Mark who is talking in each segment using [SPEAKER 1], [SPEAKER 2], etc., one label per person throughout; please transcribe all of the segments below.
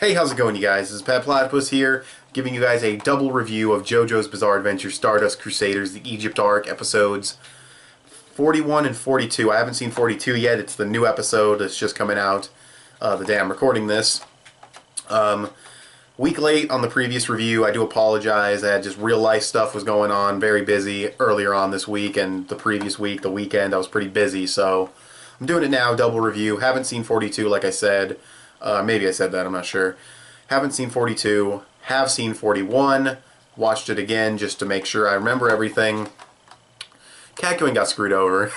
[SPEAKER 1] Hey, how's it going, you guys? This is petplatypus here, giving you guys a double review of Jojo's Bizarre Adventure Stardust Crusaders, the Egypt arc, episodes 41 and 42. I haven't seen 42 yet. It's the new episode that's just coming out the day I'm recording this. Week late on the previous review. I do apologize. I had just real life stuff was going on, very busy earlier on this week, and the previous week, the weekend, I was pretty busy, so I'm doing it now, double review. Haven't seen 42, like I said. Maybe I said that, I'm not sure. Haven't seen 42, have seen 41, watched it again just to make sure I remember everything. Kakyoin got screwed over.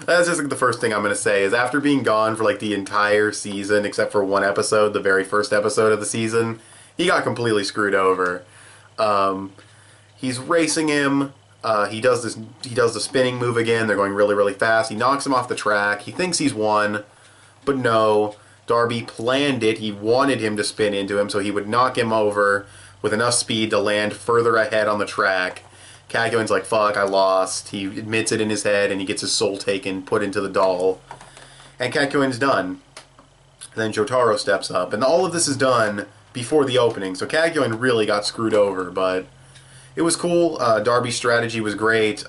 [SPEAKER 1] That's just the first thing I'm going to say, is after being gone for like the entire season, except for one episode, the very first episode of the season, he got completely screwed over. He's racing him. He does the spinning move again. They're going really, really fast. He knocks him off the track. He thinks he's won, but no. Darby planned it. He wanted him to spin into him so he would knock him over with enough speed to land further ahead on the track. Kakyoin's like, fuck, I lost. He admits it in his head and he gets his soul taken, put into the doll. And Kakyoin's done. Then Jotaro steps up. And all of this is done before the opening. So Kakyoin really got screwed over, but it was cool. Darby's strategy was great.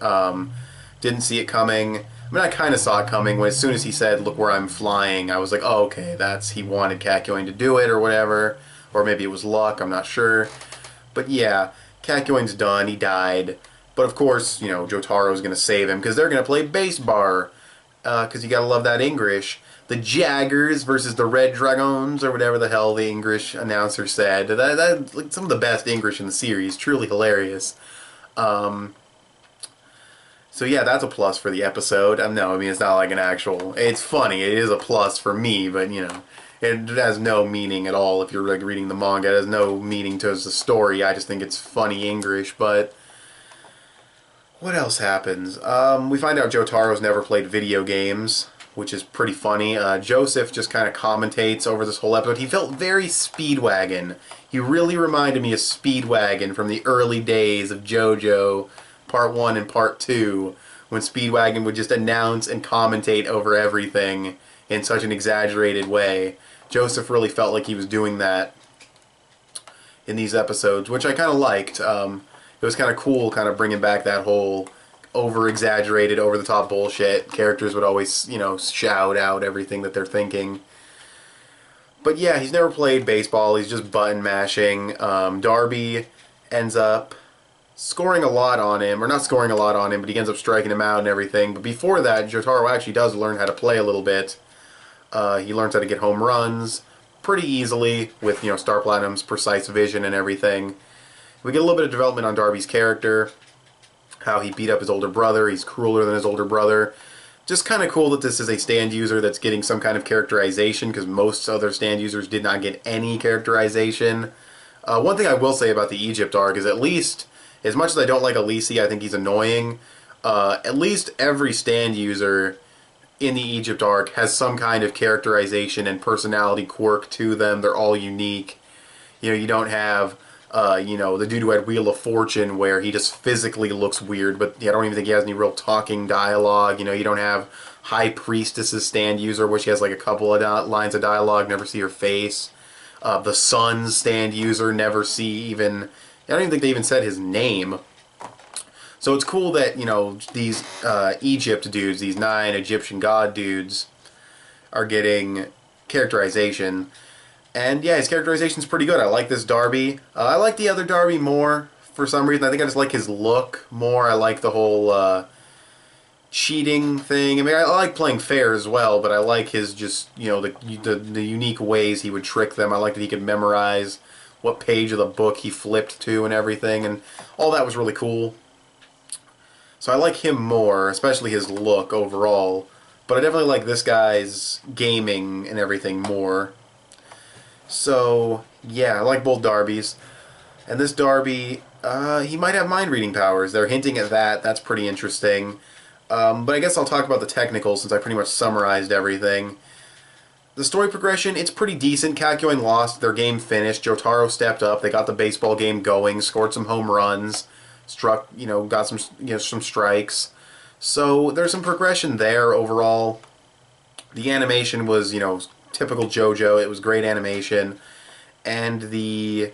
[SPEAKER 1] Didn't see it coming. I mean, I kind of saw it coming when as soon as he said, look where I'm flying, I was like, oh, okay, he wanted Kakyoin to do it or whatever. Or maybe it was luck, I'm not sure. But yeah, Kakyoin's done, he died. But of course, you know, Jotaro's going to save him because they're going to play base bar. Because you got to love that English. The Jaggers versus the Red Dragons, or whatever the hell the English announcer said. That's like some of the best English in the series, truly hilarious. So yeah, that's a plus for the episode. No, I mean, it's not like an actual... It's funny, it is a plus for me, but, you know, it has no meaning at all if you're like reading the manga. It has no meaning to the story. I just think it's funny English, but... What else happens? We find out Jotaro's never played video games, which is pretty funny. Joseph just kind of commentates over this whole episode. He felt very Speedwagon. He really reminded me of Speedwagon from the early days of Jojo, Part 1 and Part 2, when Speedwagon would just announce and commentate over everything in such an exaggerated way. Joseph really felt like he was doing that in these episodes, which I kind of liked. It was kind of cool, kind of bringing back that whole over-exaggerated, over-the-top bullshit. Characters would always, you know, shout out everything that they're thinking. But yeah, he's never played baseball. He's just button mashing. Darby ends up scoring a lot on him, or not scoring a lot on him, but he ends up striking him out and everything. But before that, Jotaro actually does learn how to play a little bit. He learns how to get home runs pretty easily with, you know, Star Platinum's precise vision and everything. We get a little bit of development on Darby's character, how he beat up his older brother. He's crueler than his older brother. Just kind of cool that this is a stand user that's getting some kind of characterization, because most other stand users did not get any characterization. One thing I will say about the Egypt arc is, at least, as much as I don't like Elise, I think he's annoying, at least every stand user in the Egypt arc has some kind of characterization and personality quirk to them. They're all unique. You know, you don't have, you know, the dude who had Wheel of Fortune where he just physically looks weird, but I don't even think he has any real talking dialogue. You know, you don't have High Priestess's stand user, where she has like a couple of lines of dialogue, never see her face. The Sun's stand user, never see even... I don't even think they even said his name. So it's cool that, you know, these Egypt dudes, these 9 Egyptian god dudes, are getting characterization. And yeah, his characterization's pretty good. I like this Darby. I like the other Darby more for some reason. I think I just like his look more. I like the whole cheating thing. I mean, I like playing fair as well, but I like his just, you know, the unique ways he would trick them. I like that he could memorize what page of the book he flipped to and everything, and all that was really cool. So I like him more, especially his look overall, but I definitely like this guy's gaming and everything more. So yeah, I like both Darbys. And this Darby, he might have mind-reading powers. They're hinting at that. That's pretty interesting. But I guess I'll talk about the technicals since I pretty much summarized everything. The story progression, it's pretty decent. Kakyoin lost, their game finished. Jotaro stepped up, they got the baseball game going, scored some home runs, struck, you know, got some, you know, some strikes. So there's some progression there overall. The animation was, you know, typical JoJo. It was great animation. and the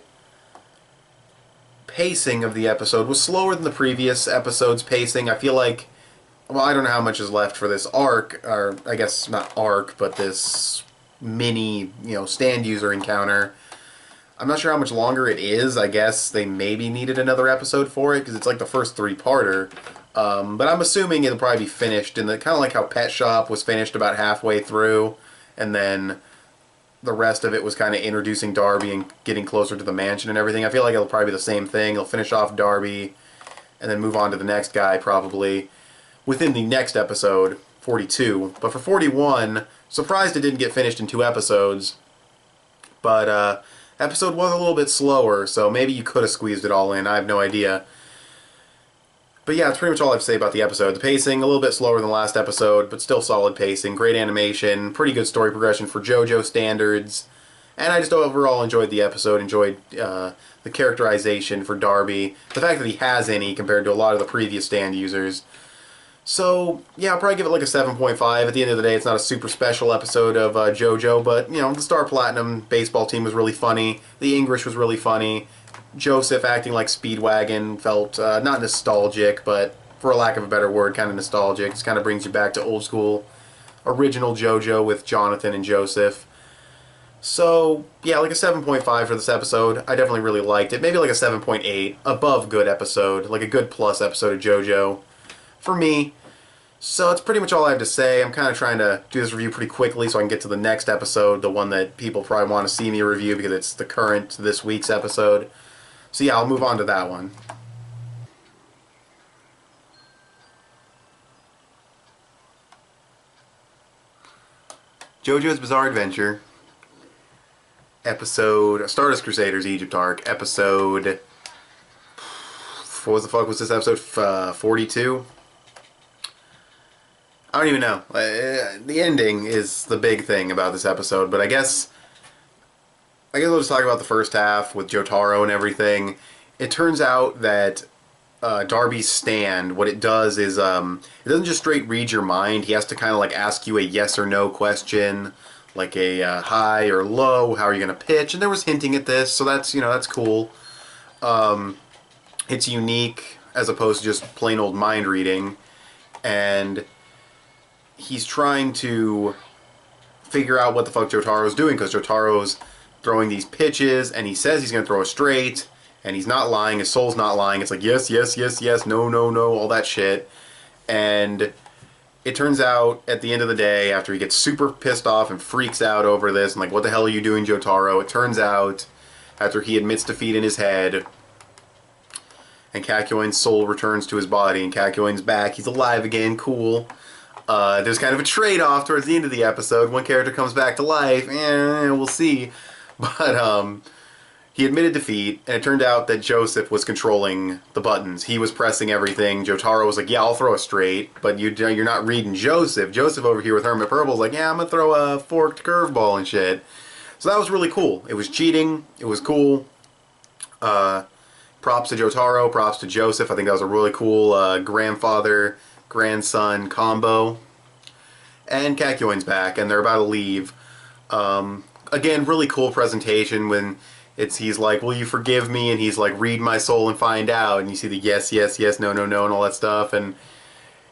[SPEAKER 1] pacing of the episode was slower than the previous episode's pacing. I feel like, well, I don't know how much is left for this arc, or I guess not arc, but this mini, stand user encounter. I'm not sure how much longer it is. I guess they maybe needed another episode for it because it's like the first three-parter. But I'm assuming it'll probably be finished in the kind of like how Pet Shop was finished about halfway through, and then the rest of it was kind of introducing Darby and getting closer to the mansion and everything. I feel like it'll probably be the same thing. It'll finish off Darby and then move on to the next guy probably within the next episode, 42. But for 41, surprised it didn't get finished in 2 episodes. But episode was a little bit slower, so maybe you could have squeezed it all in. I have no idea. But yeah, that's pretty much all I have to say about the episode. The pacing, a little bit slower than the last episode, but still solid pacing. Great animation, pretty good story progression for JoJo standards. And I just overall enjoyed the episode, enjoyed the characterization for Darby. The fact that he has any compared to a lot of the previous stand users. So, yeah, I'll probably give it like a 7.5. At the end of the day, it's not a super special episode of JoJo, but, the Star Platinum baseball team was really funny. The English was really funny. Joseph acting like Speedwagon felt not nostalgic, but for a lack of a better word, kind of nostalgic. It kind of brings you back to old school, original JoJo with Jonathan and Joseph. So, yeah, like a 7.5 for this episode. I definitely really liked it. Maybe like a 7.8, above good episode, like a good plus episode of JoJo for me. So that's pretty much all I have to say. I'm kind of trying to do this review pretty quickly so I can get to the next episode, the one that people probably want to see me review because it's the current, this week's episode. So yeah, I'll move on to that one. JoJo's Bizarre Adventure, episode Stardust Crusaders Egypt arc, episode, what the fuck was this episode, 42? I don't even know. The ending is the big thing about this episode, but I guess we'll just talk about the first half with Jotaro and everything. It turns out that Darby's stand, what it does is it doesn't just straight read your mind. He has to kind of like ask you a yes or no question, like a high or low. How are you going to pitch? And there was hinting at this, so that's that's cool. It's unique as opposed to just plain old mind reading, and he's trying to figure out what the fuck Jotaro's doing because Jotaro's throwing these pitches, and he says he's going to throw a straight, and he's not lying, his soul's not lying. It's like, yes, yes, yes, yes, no, no, no, all that shit. And it turns out, at the end of the day, after he gets super pissed off and freaks out over this, and like, what the hell are you doing, Jotaro? It turns out, after he admits defeat in his head, and Kakyoin's soul returns to his body, and Kakyoin's back, he's alive again, cool. There's kind of a trade-off towards the end of the episode. One character comes back to life, we'll see. But he admitted defeat, and it turned out that Joseph was controlling the buttons. He was pressing everything. Jotaro was like, yeah, I'll throw a straight, but you're not reading Joseph. Joseph over here with Hermit Purple's like, yeah, I'm going to throw a forked curveball and shit. So that was really cool. It was cheating. It was cool. Props to Jotaro. Props to Joseph. I think that was a really cool grandfather-grandson combo. And Kakyoin's back, and they're about to leave. Again, really cool presentation when he's like, will you forgive me? And he's like, read my soul and find out. And you see the yes, yes, yes, no, no, no, and all that stuff. And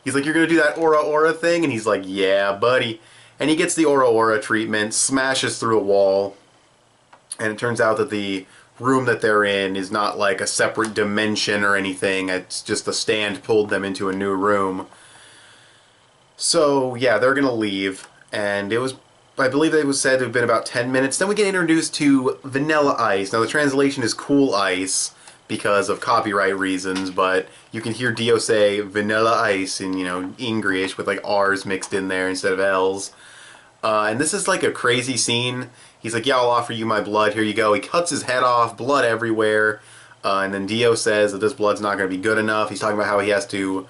[SPEAKER 1] he's like, you're going to do that aura thing? And he's like, yeah, buddy. And he gets the aura treatment, smashes through a wall. And it turns out that the room that they're in is not like a separate dimension or anything. It's just the stand pulled them into a new room. So, yeah, they're going to leave. And it was, I believe it was said to have been about 10 minutes. Then we get introduced to Vanilla Ice. Now, the translation is Cool Ice because of copyright reasons, but you can hear Dio say Vanilla Ice in, English with, like, R's mixed in there instead of L's. And this is, like, a crazy scene. He's like, yeah, I'll offer you my blood. Here you go. He cuts his head off, blood everywhere. And then Dio says that this blood's not going to be good enough. He's talking about how he has to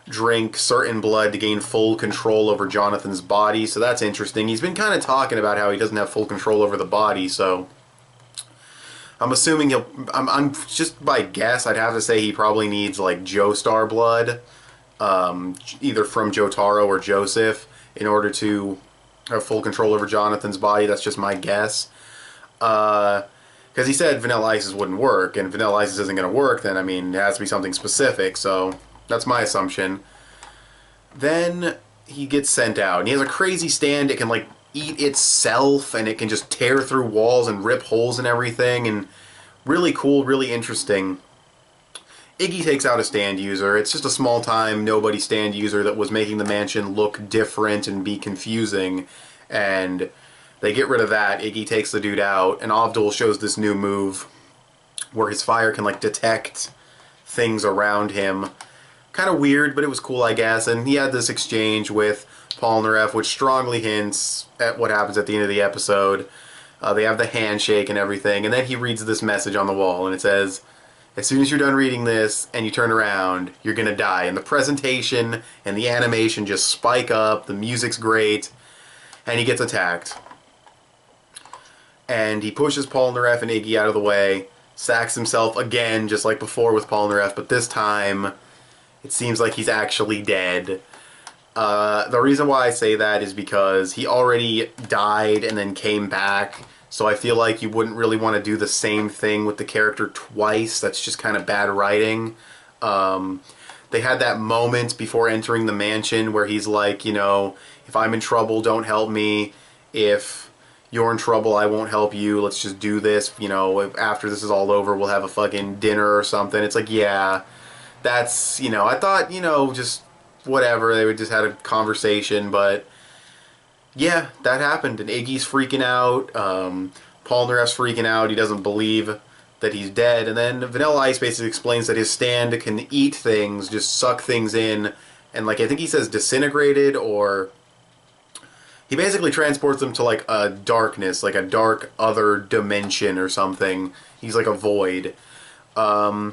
[SPEAKER 1] drink certain blood to gain full control over Jonathan's body, so that's interesting. He's been kind of talking about how he doesn't have full control over the body, so I'm assuming I'm just by guess, I'd have to say he probably needs like Joestar blood, either from Jotaro or Joseph, in order to have full control over Jonathan's body. That's just my guess. Because he said Vanilla Ices wouldn't work, and Vanilla Ices isn't going to work, then, I mean, it has to be something specific, so that's my assumption. Then he gets sent out, and he has a crazy stand. It can, like, eat itself, and it can just tear through walls and rip holes and everything, and really cool, really interesting. Iggy takes out a stand user. It's just a small-time, nobody stand user that was making the mansion look different and be confusing, and they get rid of that. Iggy takes the dude out, and Avdol shows this new move where his fire can, like, detect things around him. Kind of weird, but it was cool, I guess. And he had this exchange with Polnareff, which strongly hints at what happens at the end of the episode. They have the handshake and everything, and then he reads this message on the wall, and it says, as soon as you're done reading this and you turn around, you're gonna die. And the presentation and the animation just spike up, the music's great, and he gets attacked. And he pushes Polnareff and Iggy out of the way, sacks himself again, just like before with Polnareff, but this time it seems like he's actually dead. The reason why I say that is because he already died and then came back, so I feel like you wouldn't really want to do the same thing with the character twice. That's just kind of bad writing. They had that moment before entering the mansion where he's like, you know, if I'm in trouble, don't help me. If you're in trouble, I won't help you. Let's just do this. You know, after this is all over, we'll have a fucking dinner or something. It's like, yeah, that's, you know, I thought, you know, just whatever. They would just had a conversation, but yeah, that happened. And Iggy's freaking out. Polnareff's freaking out. He doesn't believe that he's dead. And then Vanilla Ice basically explains that his stand can eat things, just suck things in, and like I think he says disintegrated, or he basically transports them to like a darkness, like a dark other dimension or something. He's like a void,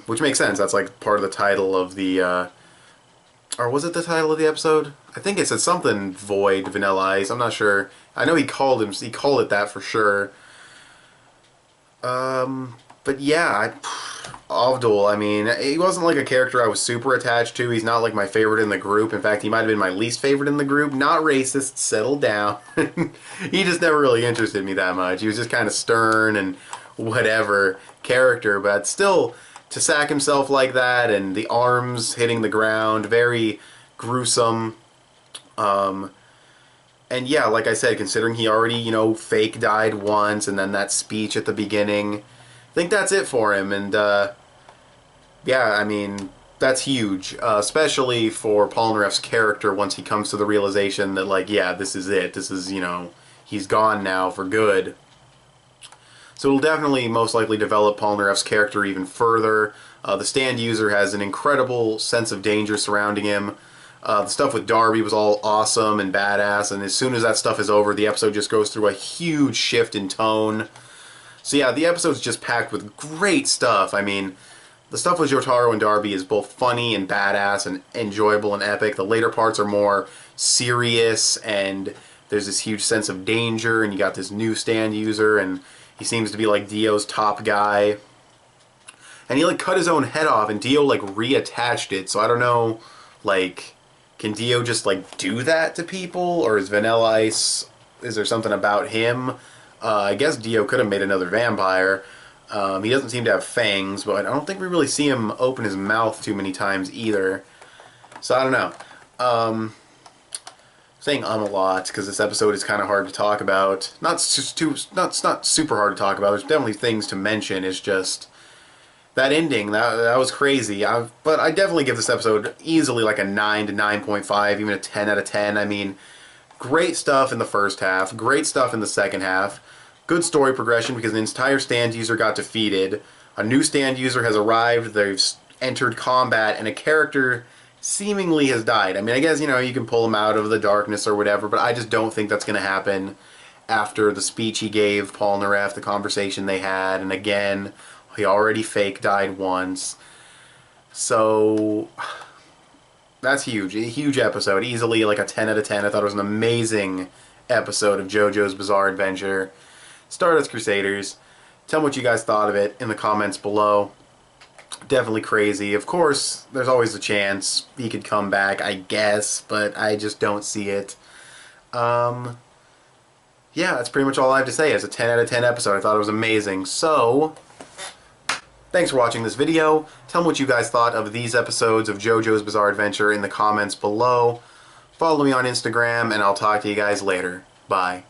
[SPEAKER 1] which makes sense. That's like part of the title of the, or was it the title of the episode? I think it said something void, Vanilla Ice. I'm not sure. I know he called it that for sure. But yeah, Avdol, I mean, he wasn't like a character I was super attached to. He's not like my favorite in the group. In fact, he might have been my least favorite in the group. Not racist, settle down. He just never really interested me that much. He was just kind of stern and whatever character, but still, to sack himself like that and the arms hitting the ground, very gruesome. And yeah, like I said, considering he already, you know, fake died once, and then that speech at the beginning, I think that's it for him. And yeah, I mean, that's huge, especially for Polnareff's character once he comes to the realization that, like, yeah, this is it. This is, you know, he's gone now for good. So it'll definitely most likely develop Polnareff's character even further. The stand user has an incredible sense of danger surrounding him. The stuff with Darby was all awesome and badass, and as soon as that stuff is over, the episode just goes through a huge shift in tone. So yeah, the episode's just packed with great stuff. I mean, the stuff with Jotaro and Darby is both funny and badass and enjoyable and epic. The later parts are more serious, and there's this huge sense of danger, and you got this new stand user, and he seems to be like Dio's top guy. And he like cut his own head off, and Dio like reattached it, so I don't know, like, can Dio just like do that to people, or is Vanilla Ice, is there something about him? I guess Dio could have made another vampire. He doesn't seem to have fangs, but I don't think we really see him open his mouth too many times either. So I don't know. Saying a lot because this episode is kind of hard to talk about. Not super hard to talk about. There's definitely things to mention. It's just that ending, that was crazy. But I definitely give this episode easily like a 9 to 9.5, even a 10 out of 10. I mean, great stuff in the first half, great stuff in the second half, good story progression because an entire stand user got defeated, a new stand user has arrived, they've entered combat, and a character seemingly has died. I mean, I guess, you know, you can pull him out of the darkness or whatever, but I just don't think that's going to happen after the speech he gave Polnareff, the conversation they had, and again, he already fake died once. So that's huge. A huge episode. Easily like a 10 out of 10. I thought it was an amazing episode of JoJo's Bizarre Adventure. Stardust Crusaders. Tell me what you guys thought of it in the comments below. Definitely crazy. Of course, there's always a chance he could come back, I guess, but I just don't see it. yeah, that's pretty much all I have to say. It's a 10 out of 10 episode. I thought it was amazing. So, thanks for watching this video. Tell me what you guys thought of these episodes of JoJo's Bizarre Adventure in the comments below. Follow me on Instagram, and I'll talk to you guys later. Bye.